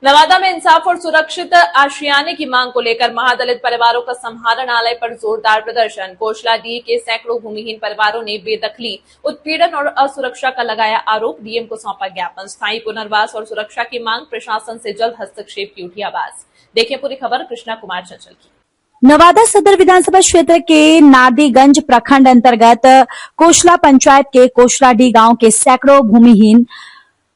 नवादा में इंसाफ और सुरक्षित आशियाने की मांग को लेकर महादलित परिवारों का समाहरणालय पर जोरदार प्रदर्शन। कोशलाडीह के सैकड़ों भूमिहीन परिवारों ने बेदखली, उत्पीड़न और असुरक्षा का लगाया आरोप। डीएम को सौंपा ज्ञापन। स्थायी पुनर्वास और सुरक्षा की मांग, प्रशासन से जल्द हस्तक्षेप की उठी आवाज। देखिए पूरी खबर कृष्णा कुमार चंचल की। नवादा सदर विधानसभा क्षेत्र के नारदीगंज प्रखंड अंतर्गत कोशला पंचायत के कोशलाडीह गांव के सैकड़ों भूमिहीन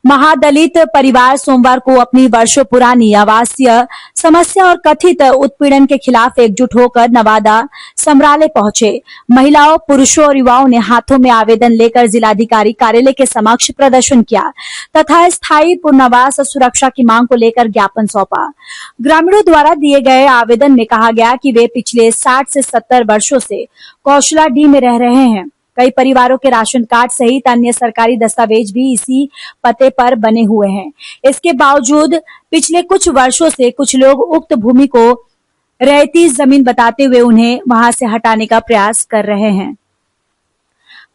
महादलित परिवार सोमवार को अपनी वर्षों पुरानी आवासीय समस्या और कथित उत्पीड़न के खिलाफ एकजुट होकर नवादा समराले पहुंचे। महिलाओं, पुरुषों और युवाओं ने हाथों में आवेदन लेकर जिलाधिकारी कार्यालय के समक्ष प्रदर्शन किया तथा स्थायी पुनर्वास और सुरक्षा की मांग को लेकर ज्ञापन सौंपा। ग्रामीणों द्वारा दिए गए आवेदन में कहा गया कि वे पिछले 60 से 70 वर्षों से कोशलाडीह में रह रहे हैं। कई परिवारों के राशन कार्ड सहित अन्य सरकारी दस्तावेज भी इसी पते पर बने हुए हैं। इसके बावजूद पिछले कुछ वर्षों से कुछ लोग उक्त भूमि को रहती जमीन बताते हुए उन्हें वहां से हटाने का प्रयास कर रहे हैं।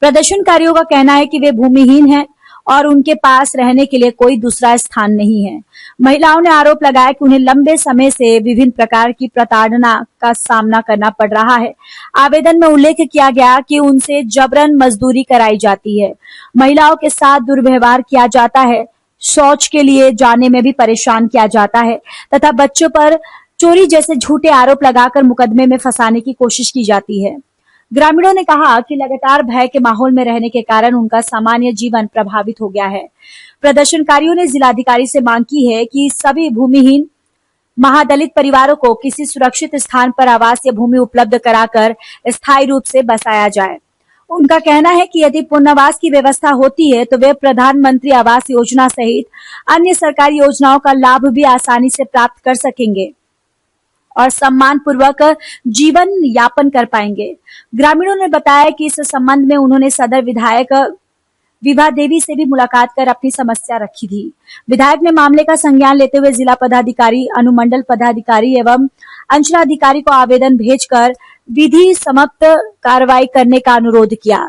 प्रदर्शनकारियों का कहना है कि वे भूमिहीन हैं और उनके पास रहने के लिए कोई दूसरा स्थान नहीं है। महिलाओं ने आरोप लगाया कि उन्हें लंबे समय से विभिन्न प्रकार की प्रताड़ना का सामना करना पड़ रहा है। आवेदन में उल्लेख किया गया कि उनसे जबरन मजदूरी कराई जाती है, महिलाओं के साथ दुर्व्यवहार किया जाता है, शौच के लिए जाने में भी परेशान किया जाता है तथा बच्चों पर चोरी जैसे झूठे आरोप लगाकर मुकदमे में फंसाने की कोशिश की जाती है। ग्रामीणों ने कहा कि लगातार भय के माहौल में रहने के कारण उनका सामान्य जीवन प्रभावित हो गया है। प्रदर्शनकारियों ने जिलाधिकारी से मांग की है कि सभी भूमिहीन महादलित परिवारों को किसी सुरक्षित स्थान पर आवास या भूमि उपलब्ध कराकर स्थायी रूप से बसाया जाए। उनका कहना है कि यदि पुनर्वास की व्यवस्था होती है तो वे प्रधानमंत्री आवास योजना सहित अन्य सरकारी योजनाओं का लाभ भी आसानी से प्राप्त कर सकेंगे और सम्मान पूर्वक जीवन यापन कर पाएंगे। ग्रामीणों ने बताया कि इस संबंध में उन्होंने सदर विधायक विभा देवी से भी मुलाकात कर अपनी समस्या रखी थी। विधायक ने मामले का संज्ञान लेते हुए जिला पदाधिकारी, अनुमंडल पदाधिकारी एवं अंचलाधिकारी को आवेदन भेजकर विधि सम्मत कार्रवाई करने का अनुरोध किया।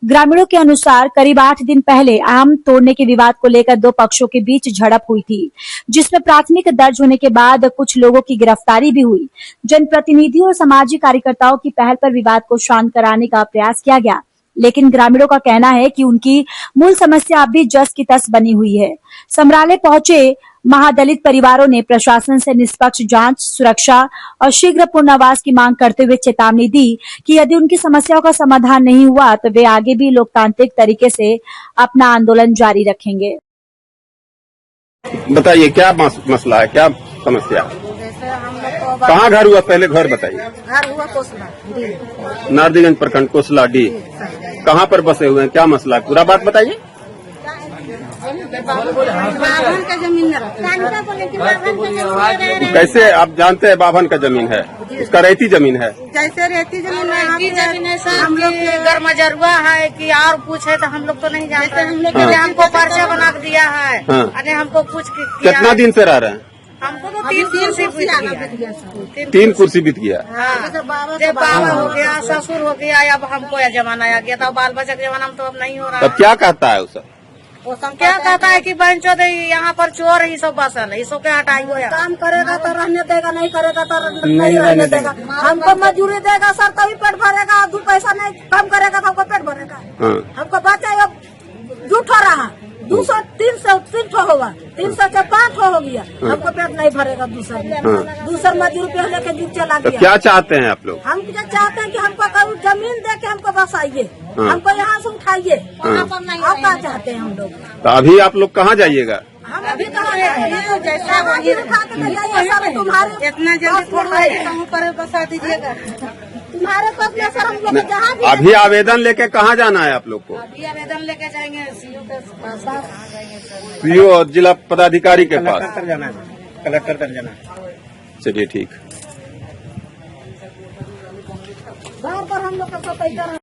ग्रामीणों के अनुसार करीब 8 दिन पहले आम तोड़ने के विवाद को लेकर दो पक्षों के बीच झड़प हुई थी, जिसमें प्राथमिक दर्ज होने के बाद कुछ लोगों की गिरफ्तारी भी हुई। जनप्रतिनिधियों और सामाजिक कार्यकर्ताओं की पहल पर विवाद को शांत कराने का प्रयास किया गया, लेकिन ग्रामीणों का कहना है कि उनकी मूल समस्या अब भी जस की तस बनी हुई है। समराले पहुंचे महादलित परिवारों ने प्रशासन से निष्पक्ष जांच, सुरक्षा और शीघ्र पुनर्वास की मांग करते हुए चेतावनी दी कि यदि उनकी समस्याओं का समाधान नहीं हुआ तो वे आगे भी लोकतांत्रिक तरीके से अपना आंदोलन जारी रखेंगे। बताइए क्या मसला है, क्या समस्या है? कहाँ घर हुआ, पहले घर बताइए। घर हुआ कोसला नारदीगंज प्रखंड कोसलाडीह। कहाँ पर बसे हुए हैं, क्या मसला है, पूरा बात बताइए। बाभन का जमीन कैसे आप जानते हैं बाभन का जमीन है? उसका रहती जमीन है। जैसे रहती जमीन है हम लोग के घर मजरुआ है कि और कुछ है तो हम लोग तो नहीं जानते। हम लोग हमको पर्चा बना दिया है, अरे हमको कुछ कितना दिन से रह रहे हैं? हमको तो 3 कुर्सी बीत गया। 3 कुर्सी बीत गया। जब बाबा हो गया, ससुर हो गया, अब हमको यह जमाना आ गया था। बाल बच्चा के जमाना में तो अब नहीं हो रहा। तब क्या कहता है उसे? वो क्या कहता है कि बहन चौधरी यहाँ पर चोर ही सब बसल है, इसको क्या हटाइए। काम करेगा तो रहने देगा, नहीं करेगा तो नहीं रहने देगा। हमको मजदूरी देगा सर तभी पेट भरेगा, 2 पैसा नहीं काम करेगा तो हमको पेट भरेगा। हमको बच्चा झूठ हो रहा, 200 300 होगा, 300 से 5 हो गया, हमको पेट नहीं भरेगा। दूसरा मजदूरी पे लेके जुट चला गया। क्या चाहते हैं आप लोग? हम क्या चाहते हैं कि हमको जमीन दे के हमको बसाइए, हमको यहाँ से उठाइए। अब क्या चाहते हैं हम लोग? तो अभी आप लोग कहाँ जाइएगा? हम अभी कहाँ जैसा तुम्हारे इतना जल्दी थोड़ा बसा दीजिएगा। तुम्हारे पास सर हम लोग जहाँ भी अभी आवेदन लेके कहाँ जाना है आप लोग को? अभी आवेदन लेके जाएंगे सीओ के पास, सीओ और जिला पदाधिकारी के पास जाना है, कलेक्टर तक जाना है। चलिए ठीक। घर पर हम लोग का